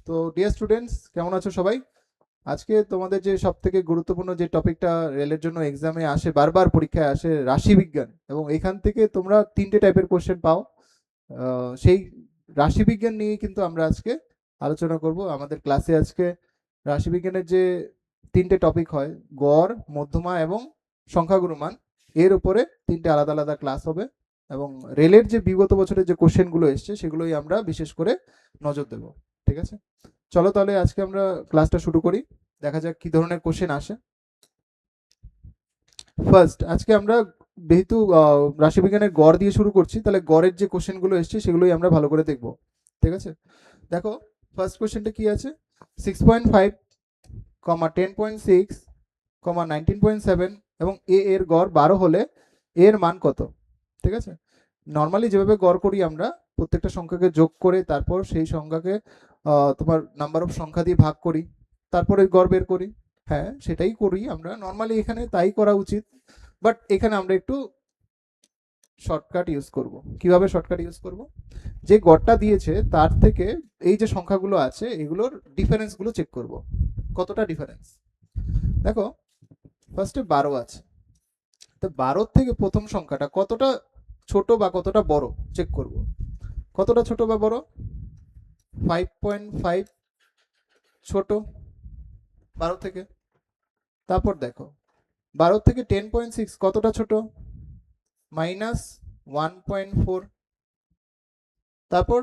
তো dear students, কেমন আছো সবাই? আজকে তোমাদের যে সবথেকে গুরুত্বপূর্ণ যে টপিকটা রেলের জন্য এক্সামে আসে, বারবার পরীক্ষায় আসে, রাশিবিজ্ঞান, এবং এখান থেকে তোমরা তিনটে টাইপের কোশ্চেন পাও। সেই রাশিবিজ্ঞান নিয়ে কিন্তু আমরা আজকে আলোচনা করব আমাদের ক্লাসে। আজকে রাশিবিজ্ঞানের যে তিনটে টপিক হয়, গড়, মধ্যমা এবং সংখ্যাগুরু মান, এর উপরে তিনটে আলাদা আলাদা ক্লাস হবে। এবং রেলের যে বিগত বছরের যে কোশ্চেনগুলো এসছে সেগুলোই আমরা বিশেষ করে নজর দেব। ঠিক আছে, চলো তাহলে আজকে আমরা ক্লাসটা শুরু করি। দেখা যাক কি ধরনের কোশ্চেন আসে। ফার্স্ট, আজকে আমরা যেহেতু রাশিবিজ্ঞানের গড় দিয়ে শুরু করছি, তাহলে গড়ের যে কোশ্চেনগুলো এসছে সেগুলোই আমরা ভালো করে দেখব। ঠিক আছে, দেখো ফার্স্ট কোশ্চেনটা কি আছে। 6.5, 10.6, 19.7 এবং এ এর গড় 12 হলে এর মান কত? ঠিক আছে, নর্মালি যেভাবে গড় করি আমরা, প্রত্যেকটা সংখ্যাকে যোগ করে তারপর সেই সংখ্যাকে তোমার নাম্বার অফ সংখ্যা দিয়ে ভাগ করি, তারপরে গড় বের করি। হ্যাঁ, সেটাই করি আমরা নর্মালি, এখানে তাই করা উচিত। বাট এখানে আমরা একটু শর্টকাট ইউজ করব। কিভাবে শর্টকাট ইউজ করব? যে গড়টা দিয়েছে তার থেকে এই যে সংখ্যাগুলো আছে এগুলোর ডিফারেন্সগুলো চেক করব, কতটা ডিফারেন্স। দেখো, ফার্স্টে 12 আছে, তো 12 থেকে প্রথম সংখ্যাটা কতটা ছোট বা কতটা বড় চেক করব। কতটা ছোট বা বড়? 5.5 ছোট 12 থেকে। তারপর দেখো, 12 থেকে 10.6 কতটা ছোট? -1.4। তারপর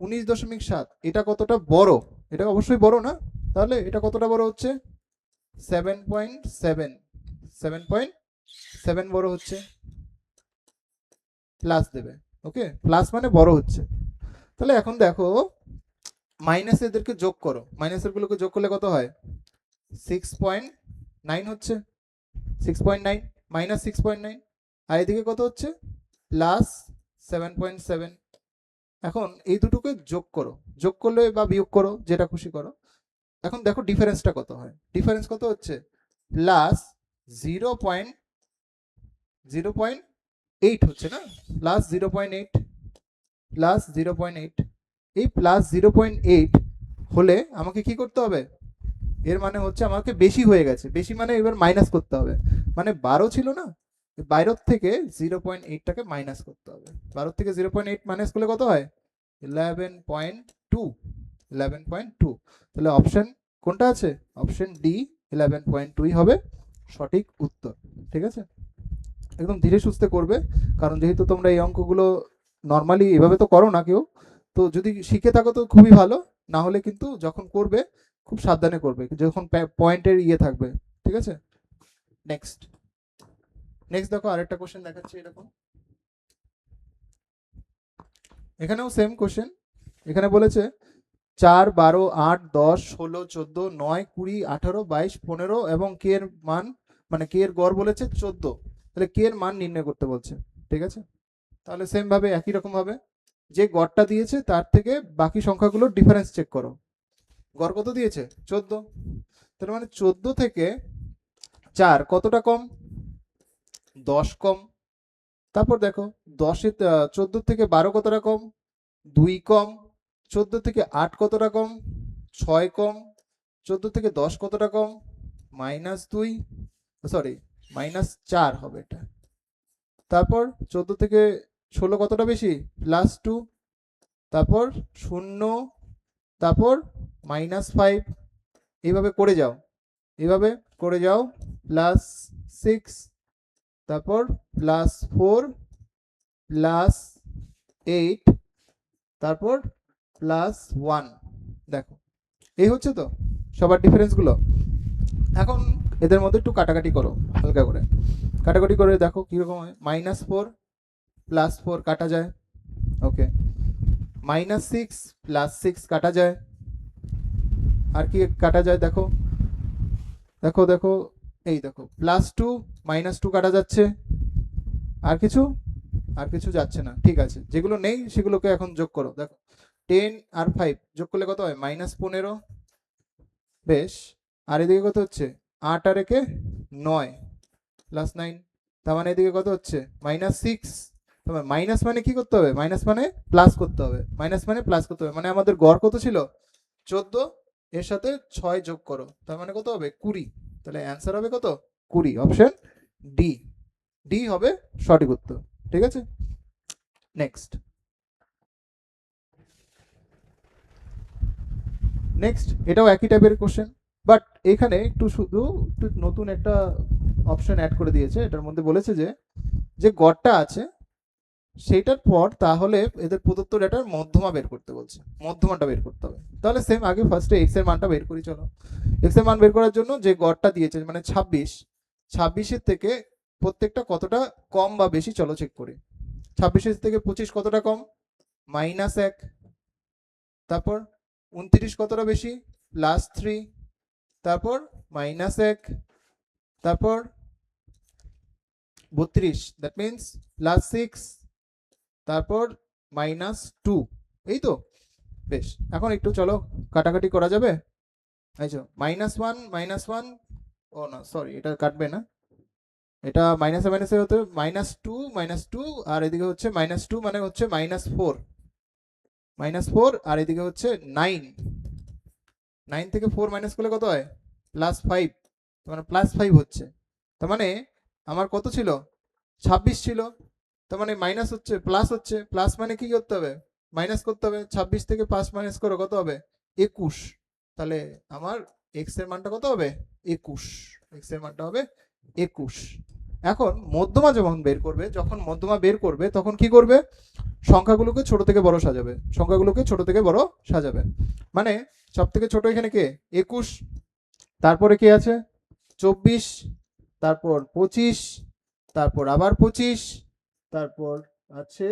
19.7, এটা কতটা বড়? এটা অবশ্যই বড় না? তাহলে এটা কতটা বড় হচ্ছে? 7.7। 7.7 বড় হচ্ছে, প্লাস দেবে। ওকে, প্লাস মানে বড় হচ্ছে। তাহলে এখন দেখো, মাইনাস এদেরকে যোগ করো, মাইনাসের গুলোকে যোগ করলে কত হয়? 6.9 হচ্ছে। 6.9 মাইনাস 6.9, আর এদিকে কত হচ্ছে? প্লাস 7.7। এখন এই দুটোকে যোগ করো, যোগ করলে বা বিয়োগ করো, যেটা খুশি করো। এখন দেখো ডিফারেন্সটা কত হয়। ডিফারেন্স কত হচ্ছে? প্লাস 0.0.8 হচ্ছে না? Plus 0.8, plus 0.8। এই প্লাস 0.8 হলে আমাকে কি করতে হবে? এর মানে হচ্ছে আমাকে বেশি হয়ে গেছে। বেশি মানে এবার মাইনাস করতে হবে। মানে 12 ছিল না, 12 থেকে 0.8টাকে মাইনাস করতে হবে। 12 থেকে 0.8 মাইনাস করলে কত হয়? 11.2। 11.2। তাহলে অপশন কোনটা আছে? অপশন ডি, 11.2 হবে সঠিক উত্তর। ঠিক আছে, একদম ধীরে সুস্থে করবে, কারণ যেহেতু তোমরা এই অঙ্কগুলো নর্মালি এভাবে তো করো না কেউ। তো যদি শিখে থাকো তো খুবই ভালো, না হলে কিন্তু যখন করবে খুব সাবধানে করবে, যখন পয়েন্টের ইয়ে থাকবে। ঠিক আছে, নেক্সট। নেক্সট দেখো, আরেকটা কোশ্চেন দেখাচ্ছি এরকম। এখানেও সেম কোশ্চেন। এখানে বলেছে 4, 12, 8, 10, 16, 14, 9, 20, 18, 22, 15 এবং কে এর মান, মানে কে এর গড় বলেছে 14। তাহলে কে এর মান নির্ণয় করতে বলছে। ঠিক আছে, তাহলে সেম ভাবে একই রকম ভাবে যে গড়টা দিয়েছে তার থেকে বাকি সংখ্যাগুলোর ডিফারেন্স চেক করো। গড় কত দিয়েছে? 14। তার মানে 14 থেকে 4 কতটা কম? 10 কম। তারপর দেখো, 10 14 থেকে 12 কতটা কম? 2 কম। 14 থেকে 8 কতটা কম? 6 কম। 14 থেকে 10 কতটা কম? -2, সরি -4 হবে এটা। তারপর 14 থেকে 16 কতটা বেশি? +2। তারপর 0, তারপর -5। এইভাবে করে যাও, এইভাবে করে যাও। +6, তারপর +4, +8, তারপর +1। দেখো, এই হচ্ছে তো সবার ডিফারেন্সগুলো। এখন এদের মধ্যে একটু কাটাকাটি করো হালকা করে। কাটাকাটি করে দেখো কীরকম হয়। -4 +4 কাটা যায়। ওকে, -6 +6 কাটা যায়। আর কি কাটা যায় দেখো, দেখো দেখো, এই দেখো +2 -2 কাটা যাচ্ছে। আর কিছু, আর কিছু যাচ্ছে না। ঠিক আছে, যেগুলো নেই সেগুলোকে এখন যোগ করো। দেখো, 10 আর 5 যোগ করলে কত হয়? -15। বেশ, আর এদিকে কত হচ্ছে? 8 আর একে 9, +9। তার মানে এদিকে কত হচ্ছে? -6। তোমার মাইনাস মানে কি করতে হবে? মাইনাস মানে প্লাস করতে হবে। মাইনাস মানে প্লাস করতে হবে, মানে আমাদের গড় কত ছিল? 14, এর সাথে 6 যোগ করো, তার মানে কত হবে 20। তাহলে অ্যান্সার হবে কত 20, অপশন ডি। ডি হবে সঠিক উত্তর। ঠিক আছে, নেক্সট। নেক্সট এটাও একই টাইপের কোশ্চেন, বাট এখানে একটু শুধু একটু নতুন একটা অপশন অ্যাড করে দিয়েছে। এটার মধ্যে বলেছে যে যে গড়টা আছে সেইটার পর তাহলে এদের প্রদত্ত ডেটার মধ্যমা বের করতে বলছে, মধ্যমাটা বের করতে হবে। তাহলে সেম আগে ফার্স্টে এক্স এর মানটা বের করি, চলো। এক্স এর মান বের করার জন্য যে গড়টা দিয়েছে মানে 26, 26-এর থেকে প্রত্যেকটা কতটা কম বা বেশি চলো চেক করি। 26-এর থেকে 25 কতটা কম, -1। তারপর 29 কতটা বেশি, +3। তারপর -1। তারপর 32, দ্যাট মিনস +6। তারপর -2। এই তো, বেশ। এখন একটু চলো কাটাকাটি করা যাবে। এই যে -1 -1, ও না সরি, এটা কাটবে না, এটা মাইনাসে মাইনাসে হতে -2 -2, আর এদিকে হচ্ছে -2 মানে হচ্ছে -4, -4, আর এদিকে হচ্ছে 9। 9 থেকে 4 মাইনাস করলে কত হয়, +5, মানে +5 হচ্ছে। তার মানে আমার কত ছিল, 26 ছিল। তার মানে মাইনাস হচ্ছে, প্লাস হচ্ছে, প্লাস মানে কি করতে হবে, মাইনাস করতে হবে। 26 থেকে 5 মাইনাস করো, কত হবে 21। তাহলে আমার এক্স এর মানটা কত হবে 21, এক্স এর মানটা হবে 21। এখন মধ্যমা যখন বের করবে, যখন মধ্যমা বের করবে তখন কি করবে, সংখ্যাগুলোকে ছোট থেকে বড় সাজাবে, সংখ্যাগুলোকে ছোট থেকে বড় সাজাবে। মানে সব থেকে ছোট এখানে কে 21, তারপরে কে আছে 24, তারপর 25, তারপর আবার 25, তারপর আছে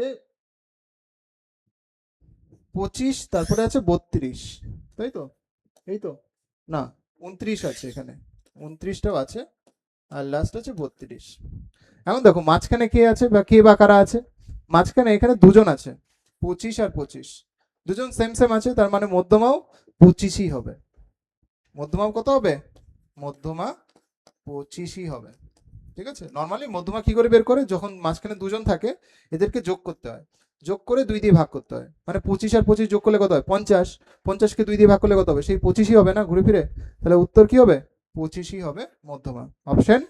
25, তারপরে আছে 32, তাই তো, এই তো, না 29 আছে এখানে, 29টাও আছে, আর লাস্ট আছে 32। এখন দেখো মাঝখানে কে আছে বা কে বা কারা আছে, মাঝখানে এখানে দুজন আছে, 25 আর 25, দুজন সেম সেম আছে, তার মানে মধ্যমাও 25ই হবে। মধ্যমা কত হবে, মধ্যমা 25ই হবে। ঠিক আছে, নর্মালি মধ্যমা কি করে বের করে, যখন মাঝখানে দুজন থাকে এদেরকে যোগ করতে হয়, যোগ করে 2 দিয়ে ভাগ করতে হয়, মানে 25 আর 25 যোগ করলে কত হয় 50, 50কে 2 দিয়ে ভাগ করলে কত হবে, সেই 25ই হবে না ঘুরে ফিরে। তাহলে উত্তর কি হবে, 25ই হবে মধ্যমা, option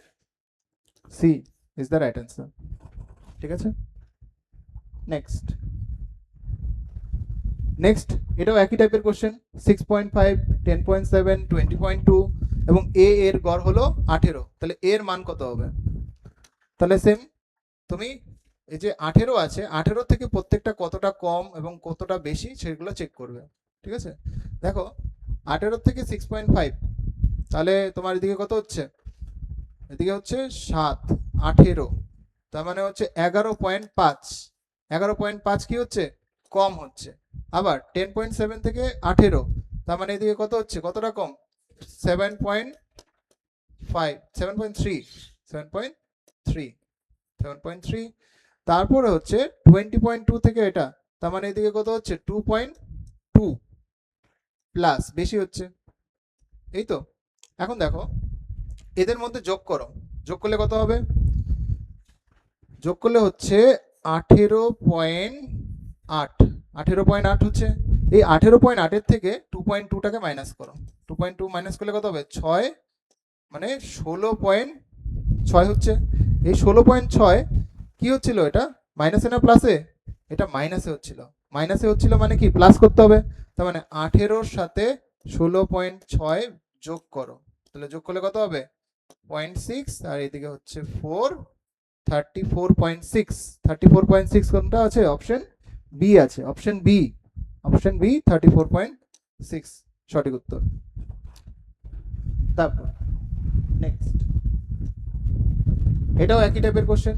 C is the right answer. ঠিক আছে, নেক্সট। নেক্সট এটাও একই টাইপের কোশ্চেন, 6.5, 10.7, 20.2 এবং এ এর গড় হলো 18, তাহলে এর মান কত হবে। তাহলে সেম, তুমি এই যে 18 আছে, 18 থেকে প্রত্যেকটা কতটা কম এবং কতটা বেশি সেগুলো চেক করবে। ঠিক আছে, দেখো 18 থেকে 6.5, তাহলে তোমার এদিকে কত হচ্ছে, এদিকে হচ্ছে 7, 18, তার মানে হচ্ছে 11.5, 11.5 কি হচ্ছে কম হচ্ছে। আবার 10.7 থেকে 18, তার মানে এদিকে কত হচ্ছে, কতটা কম 7.5, 7.3, 7.3, 7.3। তারপরে হচ্ছে 20.2 থেকে এটা, তার মানে এদিকে কত হচ্ছে 2.2 প্লাস বেশি হচ্ছে, এই তো। এখন দেখো এদের মধ্যে যোগ করো, যোগ করলে কত হবে, যোগ করলে হচ্ছে 18.8, 18.8 হচ্ছে। এই 18.8-এর থেকে 2.2টাকে মাইনাস করো, 2.2 মাইনাস করলে কত হবে 6, মানে 16.6 হচ্ছে। এই 16.6 কি হচ্ছিল, এটা মাইনাসে না প্লাসে, এটা মাইনাসে হচ্ছিল, মাইনাসে হচ্ছিল মানে কি প্লাস করতে হবে। তার মানে 18-র সাথে 16.6 যোগ করো, তাহলে যোগ করলে কত হবে 0.6, আর এদিকে হচ্ছে 4, 34.6, 34.6 কোনটা আছে, অপশন বি আছে, অপশন বি, অপশন বি 34.6 সঠিক উত্তর। তারপর নেক্সট এটাও একই টাইপের কোশ্চেন,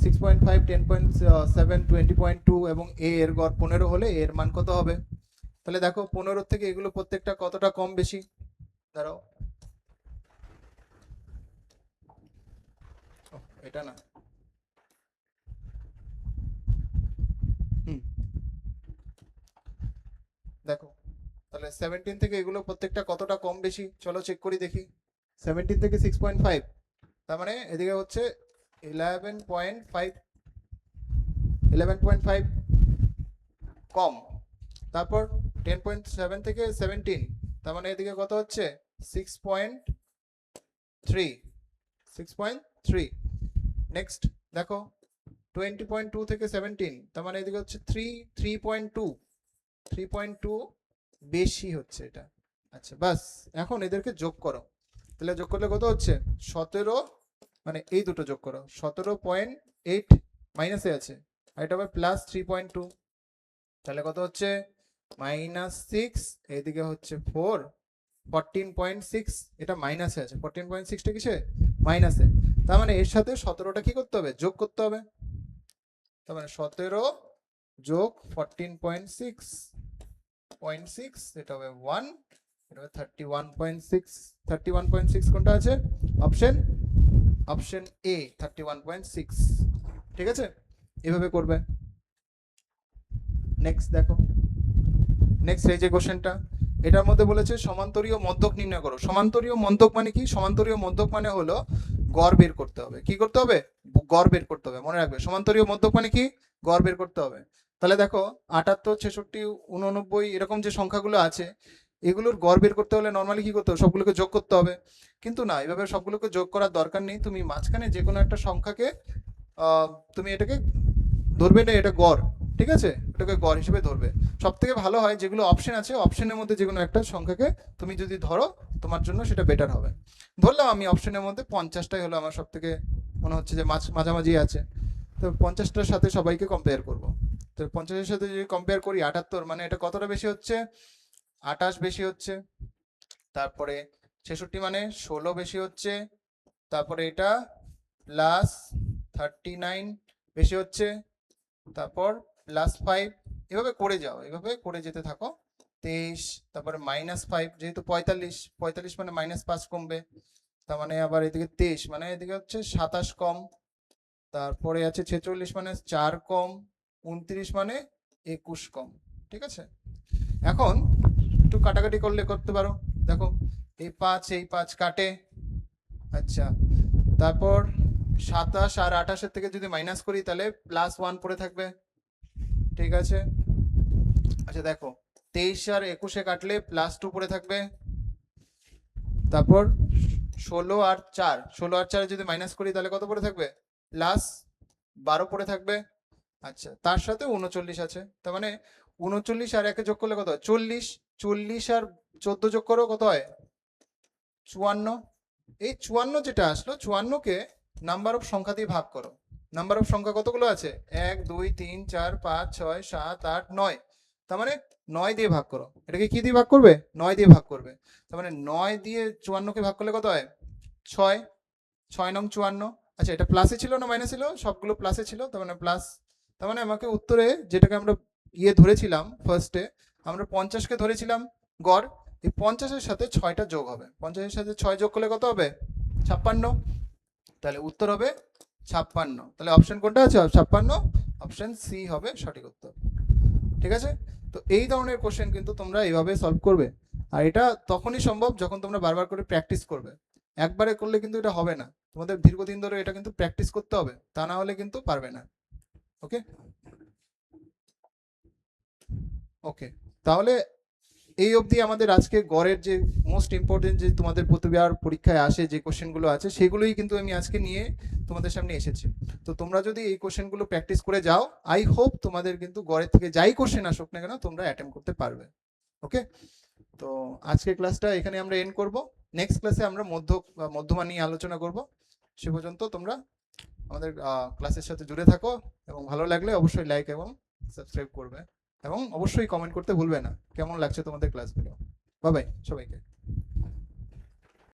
6.5, 10.7, 20.2 এবং এ এর গড় 15 হলে এর মান কত হবে। তাহলে দেখো 15 থেকে এগুলো প্রত্যেকটা কতটা কম বেশি, দাঁড়াও, এটা না, হুম, দেখো তাহলে 17 থেকে এগুলো প্রত্যেকটা কতটা কম বেশি, চলো চেক করি দেখি। 17 থেকে 6.5, তার মানে এদিকে হচ্ছে 11.5, 11.5 কম। তারপর 10.7 থেকে 17, তার মানে এদিকে কত হচ্ছে 6.3। নেক্সট দেখো 20.2 থেকে 17, তার মানে এদিকে হচ্ছে 3.2 বেশি হচ্ছে এটা। আচ্ছা বাস, এখন এদেরকে যোগ করো, তাহলে যোগ করলে কত হচ্ছে 17, মানে এই দুটো যোগ করো, 17.8 মাইনাসে আছে, আর এটা হবে +3.2, তাহলে কত হচ্ছে -6, এইদিকে হচ্ছে 4, 14.6, এটা মাইনাসে আছে, 14.6টা কিসে মাইনাসে, তার মানে এর সাথে 17টা কি করতে হবে যোগ করতে হবে, তার মানে 17 যোগ 14.6, এটা হবে 1, এটা হবে 31.6, 31.6 কোনটা আছে অপশন এ 31.6, ঠিক আছে, এভাবে করবে। নেক্সট দেখো, নেক্সট এই যে কোশ্চেনটা, এটার মধ্যে বলেছে সমান্তরীয় মধ্যক নির্ণয় করো। সমান্তরীয় মধ্যক মানে কি? সমান্তরীয় মধ্যক মানে হলো গড় বের করতে হবে। কি করতে হবে? গড় বের করতে হবে, মনে রাখবে সমান্তরীয় মধ্যক মানে কি, গড় বের করতে হবে। তাহলে দেখো 78, 66, 89 এরকম যে সংখ্যাগুলো আছে, এগুলোর গড় বের করতে হলে নর্মালি কি করতে হবে, সবগুলোকে যোগ করতে হবে। কিন্তু না, এভাবে সবগুলোকে যোগ করার দরকার নেই, তুমি মাঝখানে যে কোনো একটা সংখ্যাকে তুমি এটাকে ধরবে না, এটা গড়, ঠিক আছে, এটাকে গড় হিসেবে ধরবে। সব থেকে ভালো হয় যেগুলো অপশন আছে, অপশনের মধ্যে যে কোনো একটা সংখ্যাকে তুমি যদি ধরো, তোমার জন্য সেটা বেটার হবে। ধরলাম আমি অপশনের মধ্যে 50টাই হলো আমার সব থেকে মনে হচ্ছে যে মাঝামাঝি আছে, তো 50টার সাথে সবাইকে কম্পেয়ার করব। তো 50-এর সাথে যদি কম্পেয়ার করি 78, মানে এটা কতটা বেশি হচ্ছে, 28 বেশি হচ্ছে। তারপরে 66 মানে 16 বেশি হচ্ছে। তারপরে এটা +39 বেশি হচ্ছে। তারপর +5, এভাবে করে যাও, এভাবে করে যেতে থাকো। 23, তারপরে -5, যেহেতু 45 মানে -5 কমবে, তার মানে আবার এদিকে 23 মানে এদিকে হচ্ছে 27 কম। তারপরে আছে 46 মানে 4 কম। 29 মানে 21 কম, ঠিক আছে। এখন একটু কাটাকাটি করতে পারো, দেখো এই 5 কাটে। আচ্ছা, তারপর 27 আর 28-এর থেকে যদি মাইনাস করি তাহলে +1 পড়ে থাকবে, ঠিক আছে। আচ্ছা দেখো 23 আর 21-এ কাটলে +2 পড়ে থাকবে। তারপর 16 আর 4 যদি মাইনাস করি তাহলে কত পড়ে থাকবে, +12 পড়ে থাকবে। আচ্ছা, তার সাথে 39 আছে, তার মানে 39 আর 1 যোগ করলে কত হয় 40, 40 আর 14 যোগ করো কত হয় 54। এই 54 যেটা আসলো, 54কে নাম্বার অফ সংখ্যা দিয়ে ভাগ করো। নাম্বার অফ সংখ্যা কতগুলো আছে, 1 2 3 4 5 6 7 8 9, তার মানে 9 দিয়ে ভাগ করো। এটাকে কি দিয়ে ভাগ করবে, 9 দিয়ে ভাগ করবে। তার মানে 9 দিয়ে 54কে ভাগ করলে কত হয় 6, 6 নং 54। আচ্ছা, এটা প্লাসে ছিল না মাইনাস ছিল, সবগুলো প্লাসে ছিল, তার মানে প্লাস। তার মানে আমাকে উত্তরে যেটাকে আমরা ধরেছিলাম ফার্স্টে, আমরা 50কে ধরেছিলাম গড়, এই 50-এর সাথে 6টা যোগ হবে, 50-এর সাথে 6 যোগ করলে কত হবে 56, তাহলে উত্তর হবে 56। তাহলে অপশন কোনটা আছে 56, অপশন সি হবে সঠিক উত্তর, ঠিক আছে। তো এই ধরনের কোশ্চেন কিন্তু তোমরা এইভাবে সলভ করবে, আর এটা তখনই সম্ভব যখন তোমরা বারবার করে প্র্যাকটিস করবে। একবারে করলে কিন্তু এটা হবে না, তোমাদের দীর্ঘদিন ধরে এটা কিন্তু প্র্যাকটিস করতে হবে, তা না হলে কিন্তু পারবে না। ওকে ওকে, তাহলে এই অবধি আমাদের আজকে গড়ের যে মোস্ট ইম্পর্টেন্ট যে তোমাদের প্রতিবার পরীক্ষায় আসে যে কোশ্চেনগুলো আছে, সেগুলোই কিন্তু আমি আজকে নিয়ে তোমাদের সামনে এসেছি। তো তোমরা যদি এই কোশ্চেনগুলো প্র্যাকটিস করে যাও, আই হোপ তোমাদের কিন্তু গড়ের থেকে যাই কোশ্চেন আসুক না কেন তোমরা অ্যাটেম্প করতে পারবে। ওকে, তো আজকের ক্লাসটা এখানে আমরা এন্ড করব। নেক্সট ক্লাসে আমরা মধ্যমা নিয়ে আলোচনা করব। সে পর্যন্ত তোমরা আমাদের ক্লাসের সাথে জুড়ে থাকো, এবং ভালো লাগলে অবশ্যই লাইক এবং সাবস্ক্রাইব করবে, এবং অবশ্যই কমেন্ট করতে ভুলবে না কেমন লাগছে তোমাদের ক্লাসগুলো। বাই বাই সবাইকে।